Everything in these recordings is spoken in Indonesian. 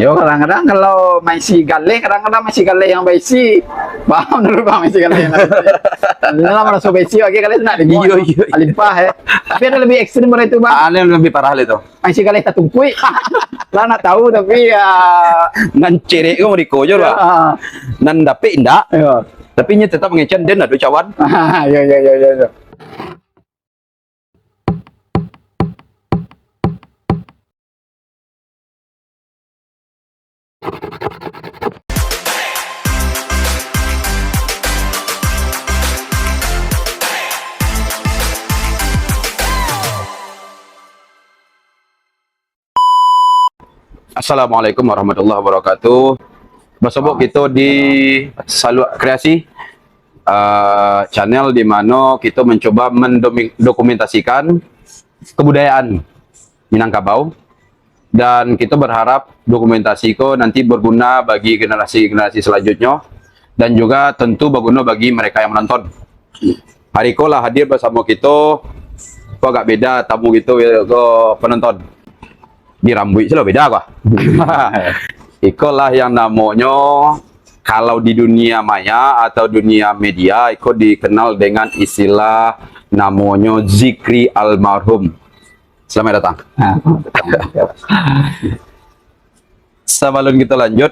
Yo kadang-kadang kalau masih gale, kadang-kadang masih gale yang besi. Paham dulu bang masih gale yang besi. Dalam merasa besi, oke kalian nak dengar. Iya. Alimpah ya. Tapi ada lebih ekstrim dari itu bang. Ada yang lebih parah itu. Masih gale tak tungkui. Lah nak tahu tapi ya. Nan cerek ko meriko jo ba. Nan dapet indak. Yo. Tapi nya tetap ngecen den ada cawan. Yo. Assalamualaikum warahmatullahi wabarakatuh. Bersama kita di Salu Kreasi, channel di mana kita mencoba mendokumentasikan kebudayaan Minangkabau, dan kita berharap dokumentasi itu nanti berguna bagi generasi-generasi selanjutnya dan juga tentu berguna bagi mereka yang menonton. Hari ini lah hadir bersama kita, kok agak beda tamu gitu ke penonton. Di rambut sih lo beda kok. Ikolah yang namanya kalau di dunia maya atau dunia media itu dikenal dengan istilah namanya zikri almarhum. Selamat datang. Sebelum kita lanjut,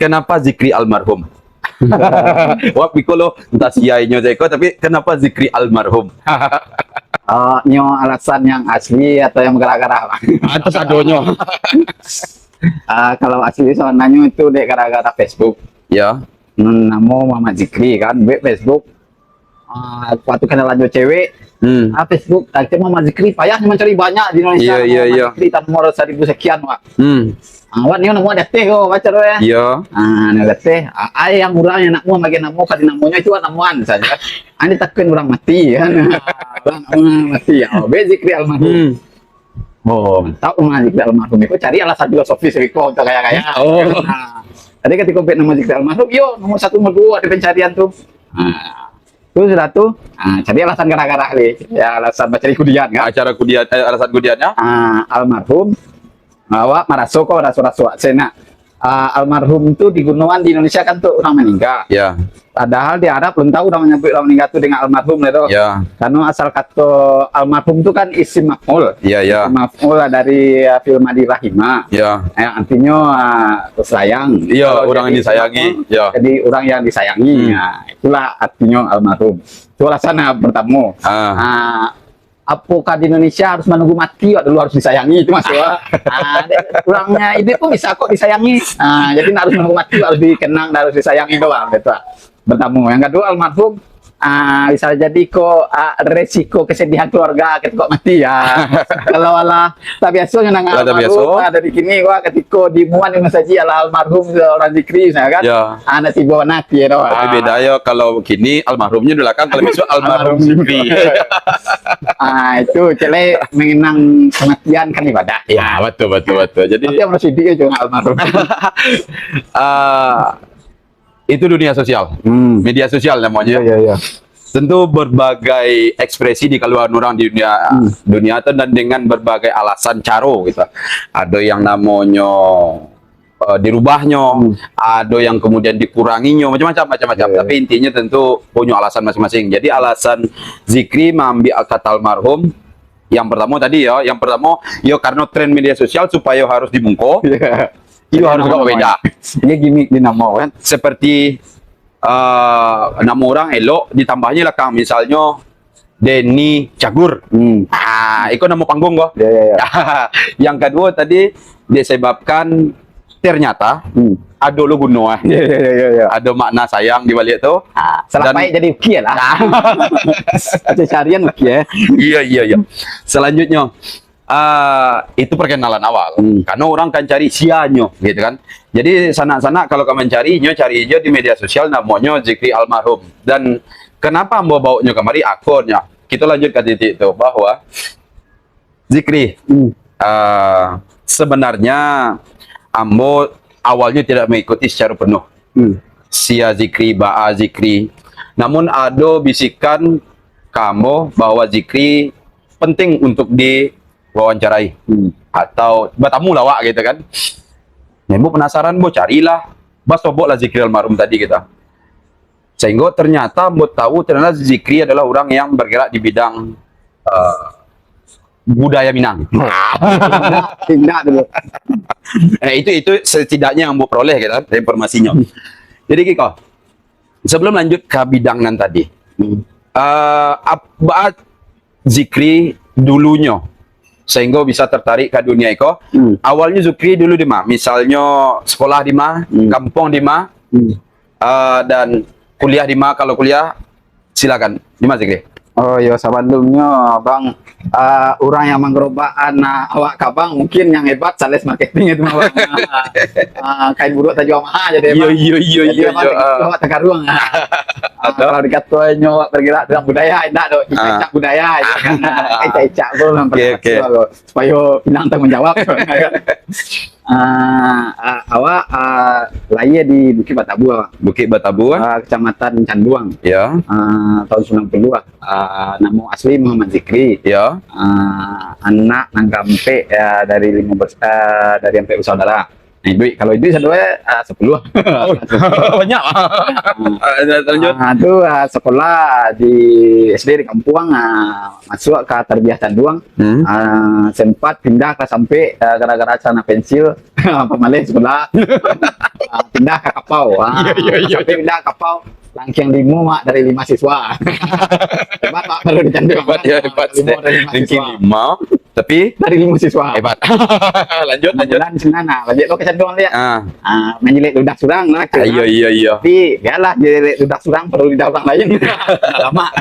kenapa zikri almarhum? Wah, pikolo entah siainya Jeko, tapi kenapa zikri almarhum? Nyo alasan yang asli atau yang gara-gara bang? Atas adonyo. Kalau asli soalnya itu dek gara-gara Facebook. Ya. Namo Muhammad Zikri kan, Facebook. Waktu kenalan cewek, Facebook, cuma Muhammad Zikri payah mencari banyak di Indonesia. Iya. Zikri tak nomor 1.000 sekian wak. Wak ni namo ada teh kok baca ya. Iya. Ada teh. Yang orang yang nak mau bagi namo pada namonya itu namuan saja. Ani takkan orang mati kan. Orang mati ya. Zikri almarhum. Oh, tahu Muhammad Zikri almarhum itu cari alasan filosofis Riko untuk kayak. Oh. Tadi ketika nama Zikri almarhum, yo nomor 1 nomor 2 di pencarian tuh. Itu sudah tuh. Cari alasan gara-gara nih. Ya alasan baca kudian kan. Acara kudian, alasan kudiannya? Almarhum. Awak maraso kok raso-raso sena. Almarhum itu di gunungan di Indonesia kan tuh orang meninggal. Ya. Padahal di Arab belum tahu orang menyebut orang meninggal itu dengan almarhum itu. Ya. Karena asal kata almarhum itu kan isim maf'ul. Ya. Maf'ul dari film Adi Rahimah. Ya. Artinya sayang. Iya, orang yang disayangi. Ya. Jadi orang yang disayangi. Itulah artinya almarhum. Itu alasan pertama. Apakah di Indonesia harus menunggu mati dulu harus disayangi itu mas ya. Kurangnya itu pun bisa kok disayangi. Jadi harus menunggu mati harus dikenang harus disayangi doang gitu. Pertama, yang kedua almarhum bisa jadi kok resiko kesedihan keluarga ketika mati ya. Kalau ala tak biasanya nang almarhum ada di sini gua ketika dimuan yang saji ala almarhum orang zikri kan. Ya. Anak tiba nanti ya. Tapi beda ya kalau kini almarhumnya di belakang, kalau besok almarhum zikri. Itu cele mengenang kematian kan ibadah. Ya, betul. Jadi tapi yang masih dia juga almarhum. Itu dunia sosial, media sosial namanya. Iya. Tentu berbagai ekspresi di keluar orang di dunia itu, dan dengan berbagai alasan caro gitu. Ada yang namanya dirubahnya, ada yang kemudian dikuranginya, macam-macam. Tapi intinya tentu punya alasan masing-masing. Jadi alasan zikri mengambil kata almarhum. Yang pertama karena tren media sosial supaya harus dibungko. Itu harus gak beda. Ini gimmick di nama kan. Seperti Nama orang elok ditambahnya lah Kang, misalnya Denny Cagur. Itu nama panggung kok. Yang kedua tadi disebabkan ternyata ada lo guna. Ada makna sayang di balik itu. Salah baik jadi uki lah. Carian uki ya. Iya. Selanjutnya itu perkenalan awal, karena orang kan cari sianya gitu kan. Jadi sana-sana kalau kamu cari di media sosial namanya zikri almarhum. Dan kenapa mau baunya kemari akunnya? Kita lanjut ke titik itu bahwa zikri sebenarnya ambo awalnya tidak mengikuti secara penuh sia zikri ba'a zikri, namun ada bisikan kamu bahwa zikri penting untuk wawancarai atau bertamu lah wak gitu kan. Nah, Bo penasaran, Bo carilah, bas sobok lah Zikri almarhum tadi kita. Sehingga ternyata Bo tahu ternyata Zikri adalah orang yang bergerak di bidang budaya Minang. Tindak dulu. Itu setidaknya yang Bo peroleh gitu, informasinya. Jadi Kiko, sebelum lanjut ke bidang nan tadi, apa Zikri dulunya sehingga bisa tertarik ke dunia Iko? Awalnya Zikri dulu di mana? Misalnya sekolah di mana, kampung di mana, dan kuliah di mana? Kalau kuliah silakan. Di mana Zikri? Oh ya, sebelumnya bang, orang yang menggerobak awak kabang mungkin yang hebat sales marketing itu bang. Kain buruk tajam mah jadi bang. Iya. Awak tegarung. Kalau dikatanya bergerak dalam budaya, tidak dong. Icak budaya, icak belum pernah. Supaya pinang tanggung jawab. Awak lahir di Bukit Batabu. Bukit Batabu, Kecamatan Canduang. ya. Tahun 90. Nama asli Muhammad Zikri. Ya. Anak nangkampe dari 15 dari sampai saudara. Nah, duit kalau duit sadua 10. Banyak. Lanjut. Itu sekolah di SD di kampung, masuk ke Tarbiyah Canduang. Sempat pindah ke sampai gara-gara celana pensil apa malih sekolah. Pindah ke Kapau. Iya. Sampai pindah ke Kapau. Langking 5 mak dari 5 siswa. Hebat Pak kalau di Canduang. Hebat. 5 dari 5 siswa. 5, tapi Dari 5 siswa. hebat. lanjut. Bulan senana, lanjut lo ke Canduang lihat. Menjelit ludah surang lah. Iya. Tapi biarlah jelit ludah surang perlu lidah orang lain. Lama.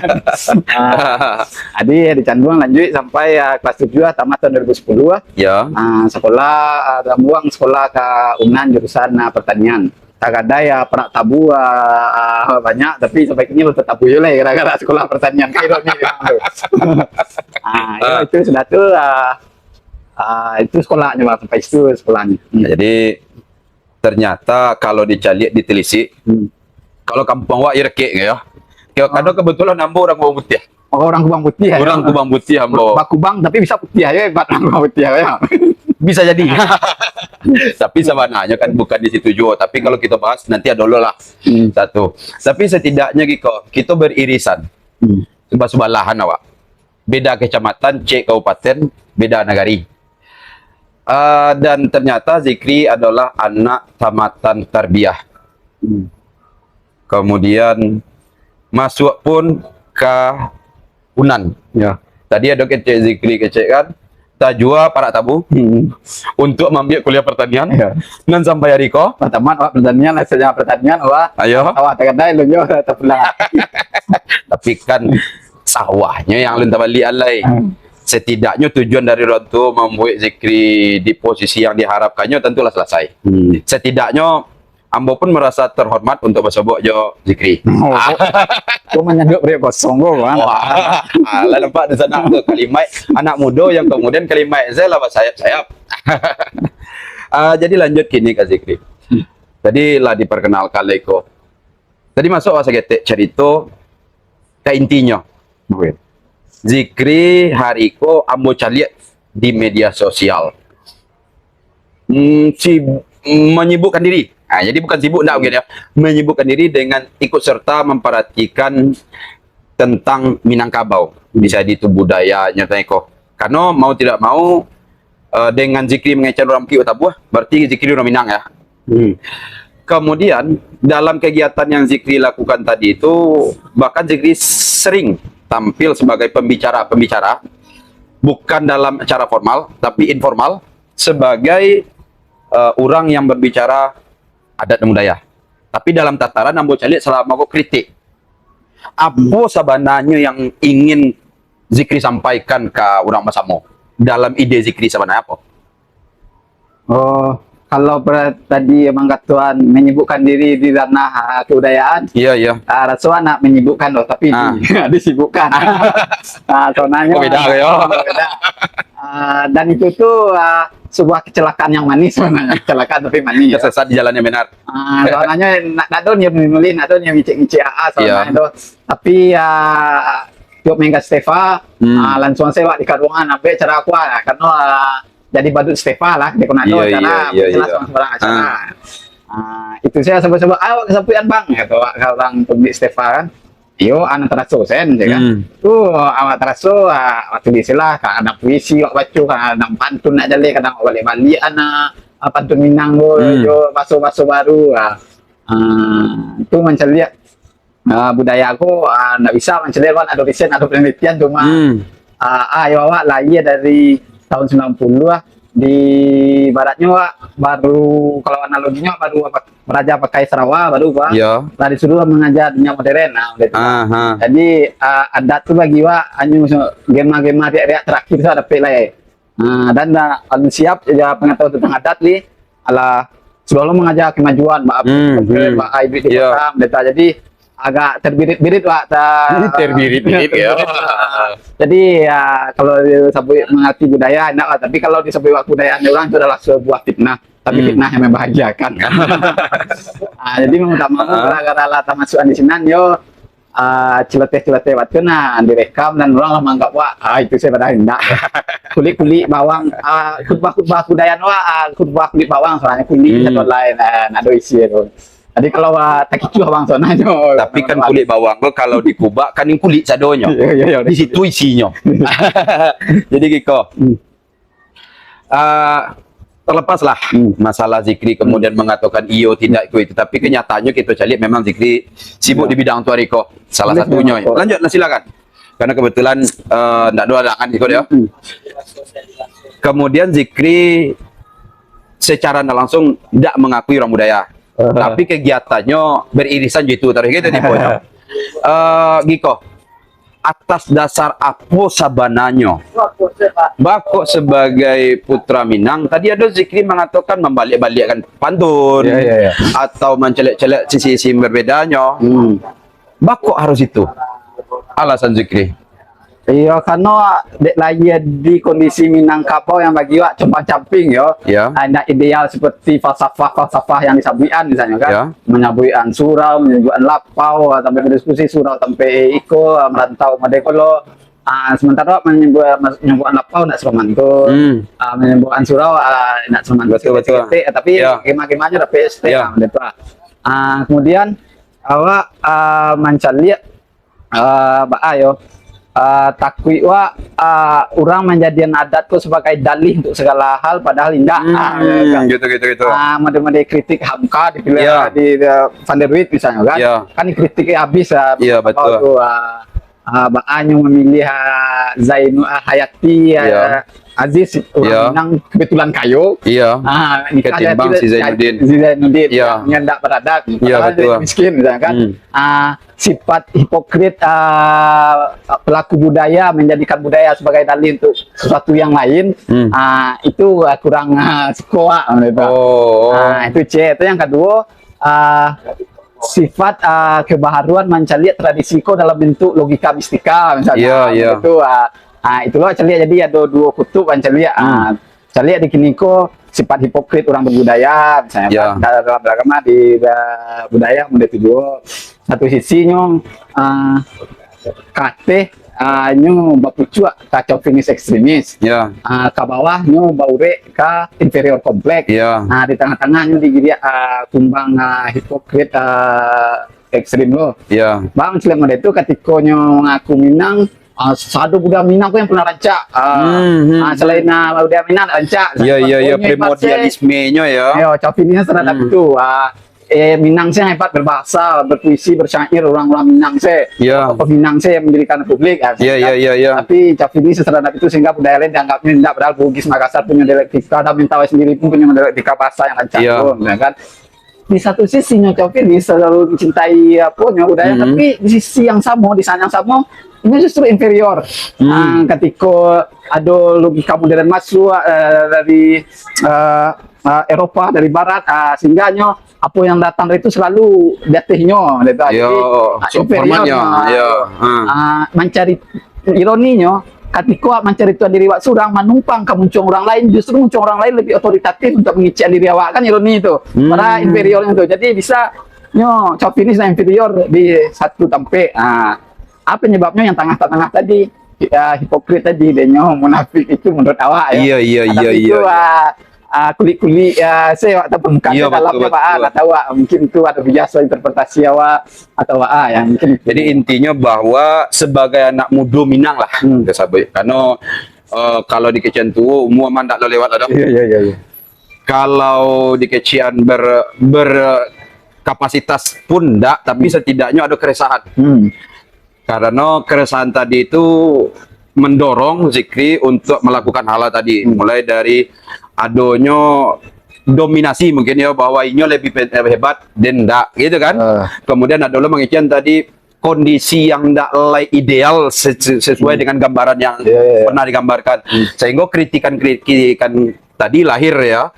Adi di Canduang lanjut sampai kelas 7 tamat tahun 2010. Ya. Sekolah Rambuang, sekolah ke Unan jurusan pertanian. Tak ada ya pernah tabu banyak, tapi sampai kini belum tabu juga gara-gara sekolah pertanian kayak ini. Itu sudah tuh itu sekolahnya bang, sampai itu sekolahnya. Jadi ternyata kalau ditelisik, kalau kampung wak ireke ya. Kadang kebetulan ambo orang Kubang Putih. Oh, orang Kubang Putih ya. Orang Kubang Putih ambo. Kubang tapi bisa putih ya, hebat orang Kubang Putih ya. Bisa jadi. Tapi sebenarnya kan bukan di situ juga. Tapi kalau kita bahas nanti ada dulu lah. Satu. Tapi setidaknya kita beririsan. Sebelahan awak. Beda kecamatan, C kabupaten, beda negari. Dan ternyata Zikri adalah anak tamatan tarbiyah. Kemudian masuk pun ke Unan. Ya. Tadi ada kecek Zikri kecek kan. Tajua para tabu untuk mengambil kuliah pertanian. Ya. Dan sampai hari ko. Teman awak pertanian, sejarah pertanian awak. Ayo. Awak terkadang lu yo terpulang. Tapi kan sawahnya yang lu balik alai. Setidaknya tujuan dari orang tua membuat Zikri di posisi yang diharapkannya tentulah selesai. Setidaknya ambo pun merasa terhormat untuk bersobok jo Zikri. Kau menyanduk beri kosong kau kan? Wah, lah nampak di sana tuh kalimat anak muda yang kemudian kalimat saya lah sayap-sayap. Jadi lanjut kini ke Zikri. Tadi lah diperkenalkan Leko. Tadi masuk masa getek cerita ke intinya. Zikri hariko ambo caliat di media sosial. Menyibukkan diri. Jadi bukan sibuk enggak mungkin ya. Menyibukkan diri dengan ikut serta memperhatikan tentang Minangkabau. Bisa itu budayanya Teko. Karena mau tidak mau dengan Zikri mengecar orang Kiu Tabuah, berarti Zikri orang Minang ya. Kemudian dalam kegiatan yang Zikri lakukan tadi itu, bahkan Zikri sering tampil sebagai pembicara, bukan dalam cara formal, tapi informal, sebagai orang yang berbicara adat dan budaya. Tapi dalam tataran ambo calik selama kok kritik. Apa sebenarnya yang ingin Zikri sampaikan ke orang Masamo? Dalam ide Zikri sebenarnya apa? Oh, kalau tadi emang Tuhan menyibukkan diri di ranah kebudayaan. Iya. Rasul anak menyibukkan loh, tapi disibukkan. Soalnya beda ya. Beda. Dan itu tuh sebuah kecelakaan yang manis sebenarnya, kecelakaan tapi manis. Sesat di jalan yang benar. Soalnya nak don yang memilih, nak don yang ngicik-ngicik soalnya itu. Tapi tiup mengga Stefa, langsung sewa di kadungan sampai cara aku karena jadi badut Stefa lah di Konado cara jelas sembarang acara. Itu saya sebut-sebut ayo kesapuan bang gitu orang pemilik Stefa kan. Yo anak teraso sen ya kan. Tuh awak teraso waktu disilah kadang puisi wak baca kadang pantun nak jale kadang balik-balik anak pantun Minang yo baso-baso baru. Itu mencari budaya aku nggak bisa mencari kan ada riset ada penelitian cuma ayo awak lahir dari tahun 90 di baratnya baru kalau analoginya baru Raja pakai Sarawak baru dari disuruh mengajar dunia modern jadi adat tuh bagi anyu gema-gema riak terakhir itu ada pelai dan siap ya pengetahuan tentang adat nih ala selalu mengajar kemajuan ibu di kota jadi agak terbirit-birit terbirit-birit ya. Jadi ya kalau disebut mengerti budaya enak lah, tapi kalau disebut budaya orang itu adalah sebuah fitnah, tapi fitnah yang membahagiakan kan. Jadi mau tak mau gara-gara lata masukan di sini yo celoteh-celoteh waktu direkam dan orang lah menganggap itu saya pada hendak kulit-kulit bawang khutbah budaya khutbah kulit bawang soalnya kulit satu lain ada isi itu. Jadi kalau tak kicu abang sonanya. Tapi kan kulit bawang kalau dikubak kan yang kulit sadonyo. Di situ isinya. Jadi Giko. Terlepaslah masalah Zikri kemudian mengatakan iyo tidak itu tapi kenyataannya kita cari memang Zikri sibuk di bidang tuariko salah satunya. Lanjut silakan. Karena kebetulan enggak ada halangan Giko ya. Kemudian Zikri secara langsung tidak mengakui orang budaya. Tapi kegiatannya beririsan gitu terus gitu tipenya. Giko, atas dasar apa sabananya? Bako sebagai putra Minang, tadi ada Zikri mengatakan membalik-balikkan pantun atau mencelek-celek sisi-sisi berbedanya. Bako harus itu alasan Zikri. Iya, karena lagi di kondisi Minangkabau yang bagi coba camping hanya ideal seperti falsafah yang disabuian misalnya kan, menyabuian surau, menyabuian lapau, sampai berdiskusi surau sampai iko merantau madekolo. Sementara menyabuian lapau tidak semantun, menyabuian surau tidak semantun. Tapi kemah-kemahnya ada PST. Kemudian awak mencari takui orang menjadikan adatku sebagai dalih untuk segala hal padahal tidak gitu. Mode-mode kritik Hamka dipilih di Van der Wit misalnya kan kritiknya habis betul. Anyu memilih Zainul Hayati Aziz orang Minang kebetulan kayu ketimbang si Zainuddin yang tidak beradat miskin misalnya kan sifat hipokrit pelaku budaya menjadikan budaya sebagai dalil untuk sesuatu yang lain itu kurang sekolah itu C. Itu yang kedua sifat kebaharuan mencari tradisiko dalam bentuk logika mistika misalnya itulah celia jadi ada dua kutub celia celia di kiniko sifat hipokrit orang berbudaya misalnya dalam beragama di budaya menjadi dua satu sisinya kate nyo bapucua kacau finish ekstremis ke bawah nyo baure ke inferior kompleks di tengah-tengah nyo digiri kumbang hipokrit ekstrim lo bang selama itu ketika nyo ngaku Minang satu budaya Minang yang pernah rancak selain budaya Minang rancak primordialismenya cofinisnya terhadap itu Minang saya hebat berbahasa, berpuisi, bersyair orang-orang Minang saya. Minang saya yang mendirikan republik. Tapi Cafini terhadap itu sehingga budaya lain dianggapnya tidak padahal Bugis Makassar punya dialektika dan Mentawai sendiri pun punya dialektika bahasa yang rancak kan. Di satu sisi Cafini selalu mencintai budaya, tapi di sisi yang sama, di sana yang sama ini justru inferior. Ketika ada logika modern masuk dari Eropa, dari Barat, sehingga apa yang datang itu selalu datihnya mencari ironinya ketika mencari tuan diri wak surang menumpang ke muncung orang lain justru muncung orang lain lebih otoritatif untuk mengicik diri awak kan ironi itu para inferiornya itu jadi bisa Cofinis inferior di satu tempe apa penyebabnya yang tengah-tengah tadi, hipokrit tadi, dia munafik itu menurut awak ya. Iya. Itu kulit-kulit saya atau permukaan Iya, dalamnya betul, Pak, betul. nggak tahu mungkin itu ada biasa interpretasi awak atau yang mungkin. Jadi intinya bahwa sebagai anak muda Minang lah, karena kalau di kecian tu umum mandak lewat ada. Iya. Kalau di kecian berkapasitas pun enggak, tapi setidaknya ada keresahan. Karena keresahan tadi itu mendorong Zikri untuk melakukan hal tadi, mulai dari adonyo dominasi mungkin ya, bahwa ini lebih hebat dan enggak gitu kan. Kemudian ada lo mengician tadi kondisi yang enggak ideal sesuai dengan gambaran yang pernah digambarkan, sehingga kritikan tadi lahir ya,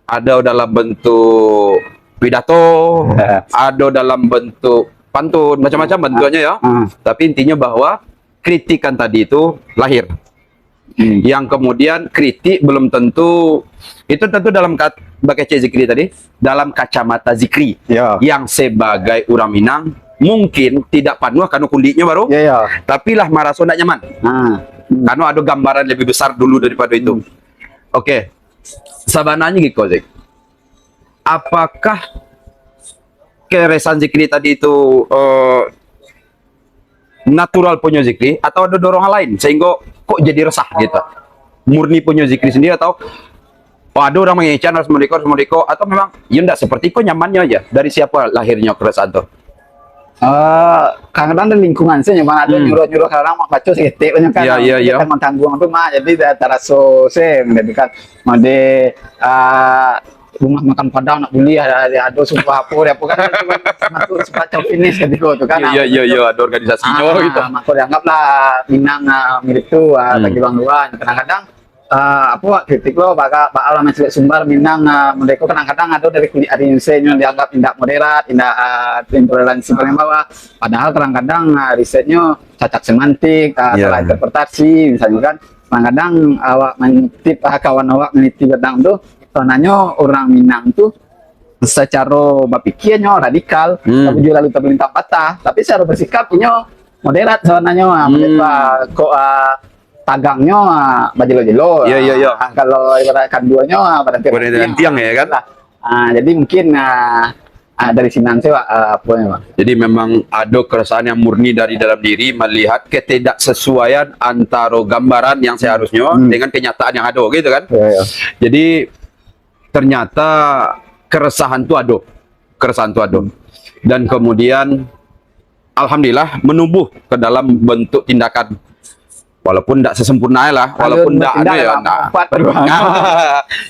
ada dalam bentuk pidato, ada dalam bentuk pantun, macam-macam bentuknya ya. Tapi intinya bahwa kritikan tadi itu lahir. Yang kemudian kritik belum tentu, itu tentu dalam baca Zikri tadi, dalam kacamata Zikri yang sebagai orang Minang mungkin tidak panuh karena kulitnya baru, tapi lah merasa tidak nyaman karena ada gambaran lebih besar dulu daripada itu. Oke, sabananya gitu Zik, apakah keresahan Zikri tadi itu natural punya Zikri atau ada dorongan lain sehingga kok jadi resah gitu, murni punya Zikri sendiri, atau ada orang mengecan harus merdeka, atau memang ya enggak seperti kok nyamannya aja? Dari siapa lahirnya keresahan tuh? Kadang-kadang lingkungan saya nyaman, ada nyuruh-nyuruh kadang mak baca seketik banyak kan. Iya. Kan tanggung itu mah, jadi taraso saya mendekat mode rumah makan Padang nak beli ada sumpah apa kan itu semacam finish ketika itu kan. Iya, ada organisasinya gitu. Maka dianggaplah Minang mirip itu bagi bang luar. Kadang-kadang kritik lo bakal masih sumber Minang mereka kadang-kadang ada dari kulit Indonesia yang dianggap tidak moderat, tidak intoleransi paling bawah. Padahal kadang-kadang risetnya cacat semantik, salah interpretasi misalnya kan. Kadang-kadang awak menitip kawan awak menitip tentang itu, sebenarnya orang Minang tuh secara berpikirnya radikal, tapi juga lalu terlintang patah, tapi secara bersikapnya moderat sebenarnya. Kok tagangnya bajelo-jelo. Iya. Kalau ibaratkan duanya pada tiang ya kan. Jadi mungkin dari Sinang saya apa ya, Pak? Jadi memang ada keresahan yang murni dari dalam diri melihat ketidaksesuaian antara gambaran yang seharusnya dengan kenyataan yang ada gitu kan. Jadi ternyata keresahan itu ada. Dan kemudian alhamdulillah menumbuh ke dalam bentuk tindakan. Walaupun tidak sesempurna lah, walaupun tidak ada ya,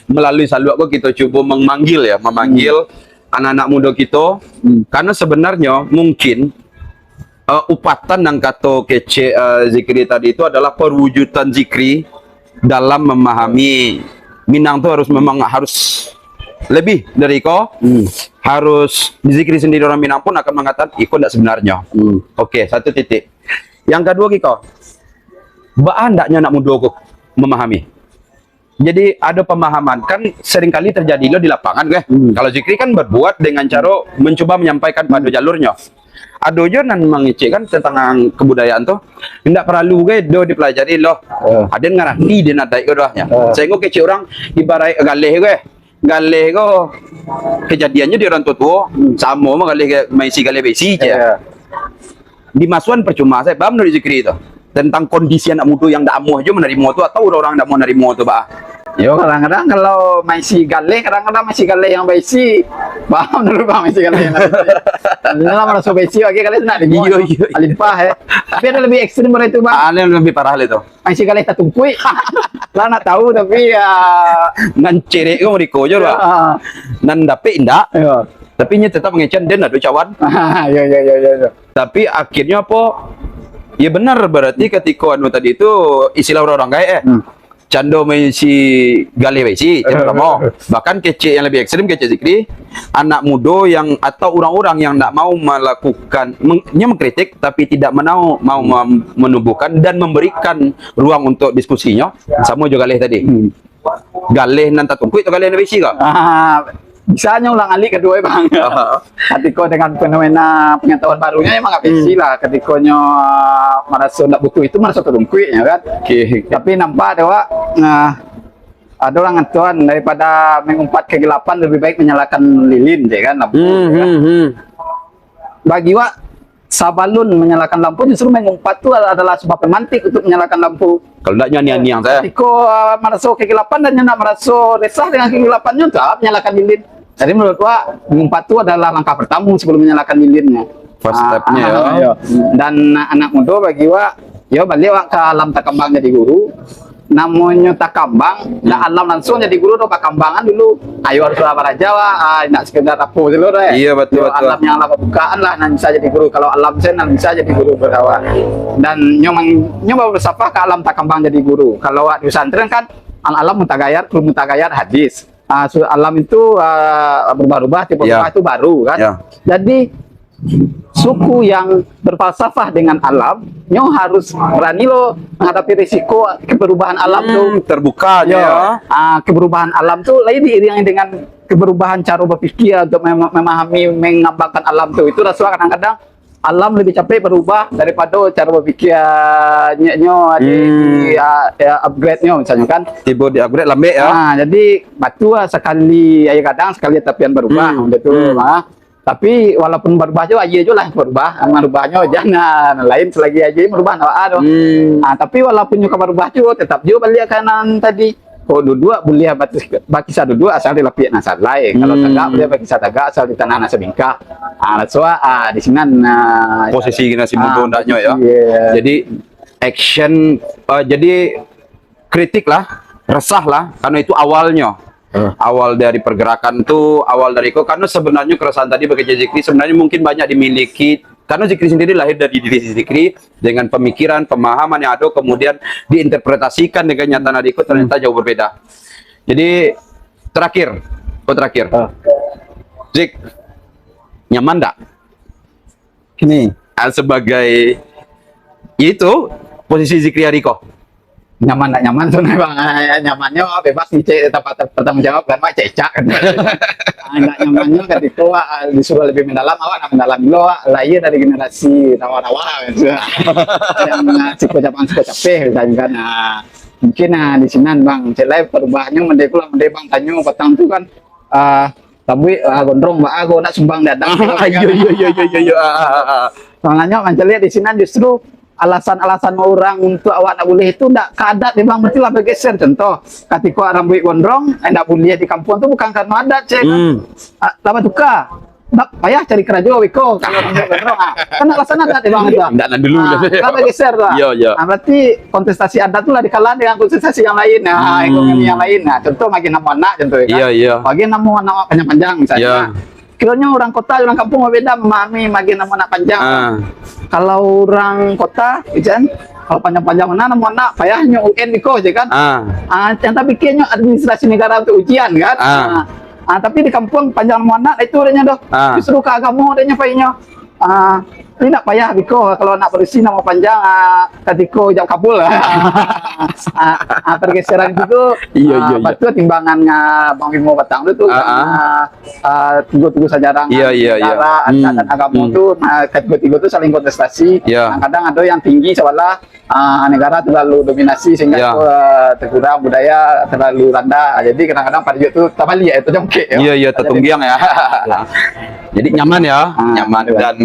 melalui saluk kita coba memanggil anak-anak muda kita, karena sebenarnya mungkin upatan yang kata kece Zikri tadi itu adalah perwujudan Zikri dalam memahami Minang tuh memang harus lebih dari kau, harus Zikri sendiri orang Minang pun akan mengatakan ikut tidak sebenarnya. Oke, satu titik. Yang kedua kau, ndaknya anak muda kok memahami. Jadi ada pemahaman kan seringkali terjadi lo di lapangan Kalau Zikri kan berbuat dengan cara mencoba menyampaikan pada jalurnya. Ada juga nan mengecekkan tentang kebudayaan tuh tidak perlu do dipelajari loh. Ada ngerti dia nadai kedahnya. Sehingga kece orang ibarat galeh kejadiannya di orang tua sama galeh maisi galeh besi aja. Di masuan percuma saya paham dari Zikri itu tentang kondisi anak muda yang tidak mau aja menerima itu, atau orang tidak mau menerima itu, Pak. Yo kadang-kadang kalau masih galeh, kadang-kadang masih galeh yang besi, paham dulu Bang masih galeh yang besi. Kalau merasa besi, oke galeh nak di Iya. Alimpah ya. Tapi ada lebih ekstrim dari itu Bang. Ada yang lebih parah itu. Masih galeh tatungkui. Lah nak tahu tapi nan cerek kau mereka aja Pak. Nan dapet indah. Tapi nya tetap mengecan dan ada cawan. Iya. Tapi akhirnya apa? Ya benar, berarti ketika anu tadi itu istilah orang gaya cando mengisi galih besi bahkan kece yang lebih ekstrim kece Zikri, anak muda yang atau orang-orang yang tidak mau melakukan mengkritik tapi tidak mau menumbuhkan dan memberikan ruang untuk diskusinya sama juga galih tadi galih nanti tungku itu galih besi kok bisanya ulang alik kedua bang. Ketika dengan fenomena pengetahuan barunya emang nggak bisa lah. Ketikanya merasa tidak butuh itu merasa terungkui ya kan. Tapi nampak ada ada orang atuan daripada mengumpat kegelapan lebih baik menyalakan lilin ya kan lampu. Bagi sabalun menyalakan lampu justru mengumpat itu adalah sebab pemantik untuk menyalakan lampu. Kalau tidak nyanyi-nyanyi saya. Ketika merasa kegelapan dan nak merasa resah dengan kegelapannya, tak menyalakan lilin. Jadi menurut mengumpat itu adalah langkah pertama sebelum menyalakan lilinnya. First step-nya ya. Dan anak muda bagi balik ke alam takambang jadi guru. Namanya takambang, dah alam langsung jadi guru do pakambangan dulu. Ayo harus bahasa Jawa, nak sekedar apa dulu deh. Iya betul. Alam yang alam bukaan lah, nanti bisa jadi guru. Kalau alam saya nanti bisa jadi guru berdakwah. Dan nyoba bersafah ke alam takambang jadi guru. Kalau di pesantren kan alam mutagayar, kul mutagayar hadis. Alam itu berubah-ubah, tipe berubah itu baru kan. Jadi suku yang berfalsafah dengan alam, harus berani menghadapi risiko keberubahan alam tuh. Terbuka aja. Keberubahan alam tuh lain diiringi dengan keberubahan cara berpikir untuk memahami, mengembangkan alam tuh. Itu rasa kadang-kadang alam lebih capek berubah daripada cara berpikirnya upgrade-nya misalnya kan. Tiba di upgrade lembek ya. Jadi batu sekali kadang sekali tapian berubah betul. Tapi walaupun berubah juga aja lah berubah, merubahnya jangan lain selagi aja merubah tapi walaupun juga berubah juga tetap juga balik kanan tadi. Kalau dua boleh baki satu dua asal dilapik nasar lain. Kalau tegak boleh baki satu tegak asal di tanah nasa bingka. Di sini posisi generasi muda ndaknya ya. Jadi action jadi kritik lah, resah lah karena itu awalnya. Awal dari pergerakan tuh, awal dari karena sebenarnya keresahan tadi bagi Zikri sebenarnya mungkin banyak dimiliki karena Zikri sendiri lahir dari diri Zikri dengan pemikiran, pemahaman yang ada kemudian diinterpretasikan dengan nyata Nadiko ternyata jauh berbeda. Jadi terakhir, Zik, nyaman enggak? Ini sebagai itu posisi Zikri Ariko. Nyaman nggak nyaman tuh bang, nyamannya bebas nih tempat bertanggung jawab kan cecak kan. Nggak nyamannya ketika disuruh lebih mendalam, nak mendalam dulu lahir dari generasi tawa-tawa yang sikocapang misalnya kan. Mungkin di sini bang celai perubahannya mendekulah bang tanyo petang tuh kan tapi gondrong aku nak sumbang dadang. Iya. Soalnya lihat di sini justru alasan-alasan orang untuk awak nak boleh itu ndak keadat memang mesti lah bergeser. Contoh ketika rambut gondrong ndak boleh di kampung tu bukan karena adat cek lama tukar ndak payah cari kerja wiko kalau rambut gondrong kan alasan adat memang itu ndak dulu kan bergeser lah. Berarti kontestasi adat tu lah dikalah dengan kontestasi yang lain ekonomi yang lain. Contoh bagi nama anak contoh kan bagi nama anak panjang-panjang misalnya kiranya orang kota, orang kampung beda memahami bagi nama anak panjang. Kalau orang kota, kan, kalau panjang-panjang mana anak payahnya UN niko aja kan. Yang tapi kayaknya administrasi negara untuk ujian kan. Tapi di kampung panjang mana itu adanya doh. Justru ke agama adanya payahnya. Ini nak payah biko kalau nak berisi nama panjang ketika jauh kabul. Pergeseran itu betul timbangan Bang Bimo Batang itu tiga-tiga sejarah negara dan agama itu ketiga-tiga itu saling kontestasi. Kadang ada yang tinggi seolah negara terlalu dominasi sehingga terkurang budaya terlalu rendah. Jadi kadang-kadang pada itu tabali itu jongke. Iya tertunggiang ya. Jadi nyaman ya, nyaman dan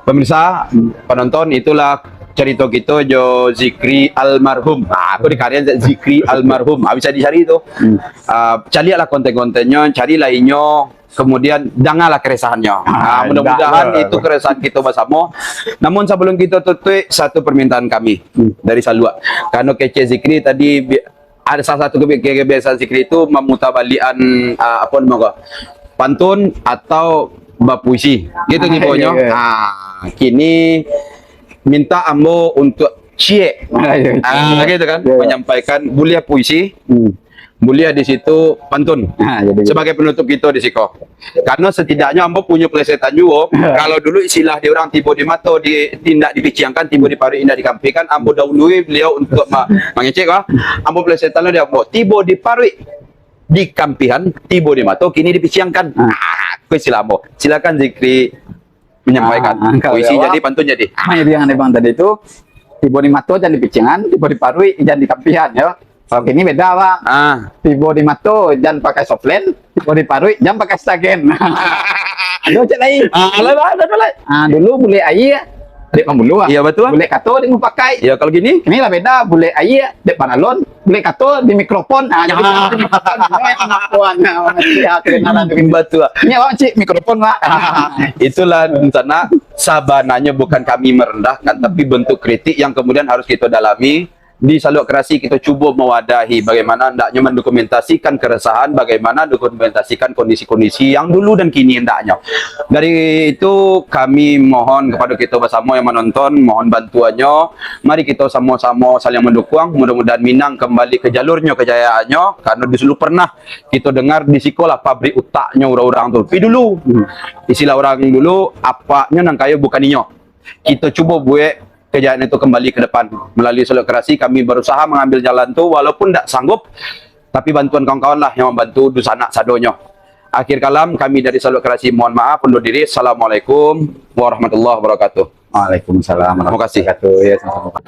pemirsa, penonton, itulah cerita kita jo Zikri almarhum. Aku di karya Zikri almarhum. Bisa dicari itu. Carilah konten-kontennya, cari lainnya. Kemudian janganlah keresahannya. Mudah-mudahan itu keresahan kita bersama. Namun sebelum kita tutup, satu permintaan kami dari Salwa. Karena kece Zikri tadi ada salah satu kebiasaan Zikri itu memutabalian pantun atau puisi gitu tipenya. Kini minta ambo untuk cie gitu kan, menyampaikan bulia puisi, bulia di situ pantun sebagai penutup kita di siko. Karena setidaknya ambo punya plesetan juga. Kalau dulu istilah di orang tiba di mato tindak dipiciangkan, tiba di pari indah dikampikan, ambo dahului beliau untuk mengecek ambo plesetannya dia ambo tiba di pari di Kampihan, tibo di Mato, kini dipiciangkan. Kue silamo. Silakan Zikri menyampaikan. Kalau Puisi jawab, jadi, pantun jadi. Jadi yang bang tadi itu tibo di Mato jangan di Picingan, tibo di Parui jangan di Kampihan ya. Kalau ini beda bang. Tibo di Mato jangan pakai softland, tibo di Parui jangan pakai stagen. Aduh cek lain. Dulu boleh air, dek pembulu. Iya betul. Boleh kato dia mau pakai. Ya kalau gini, Ini lah beda, boleh air, dek panalon, boleh kato di mikrofon. Jadi di mikrofon, pengakuan. Kenalan dengan betul. ini awak cik mikrofon lah. Itulah rencana sabananya bukan kami merendahkan, tapi bentuk kritik yang kemudian harus kita dalami. Di Saluk Kreasi kita coba mewadahi bagaimana hendaknya mendokumentasikan keresahan, bagaimana dokumentasikan kondisi-kondisi yang dulu dan kini hendaknya. Dari itu kami mohon kepada kita bersama yang menonton, mohon bantuannya. Mari kita sama-sama saling mendukung. Mudah-mudahan Minang kembali ke jalurnya, kejayaannya. Karena dulu pernah kita dengar di sekolah pabrik utaknya orang-orang tuh. Tapi dulu istilah orang dulu apanya nang kayu bukan inyo. Kita coba buat kejayaan itu kembali ke depan. Melalui Saluk Kreasi kami berusaha mengambil jalan itu walaupun tidak sanggup, tapi bantuan kawan-kawan lah yang membantu dusanak sadonyo. Akhir kalam kami dari Saluk Kreasi mohon maaf undur diri. Assalamualaikum warahmatullahi wabarakatuh. Waalaikumsalam. Terima kasih. Ya, sama-sama.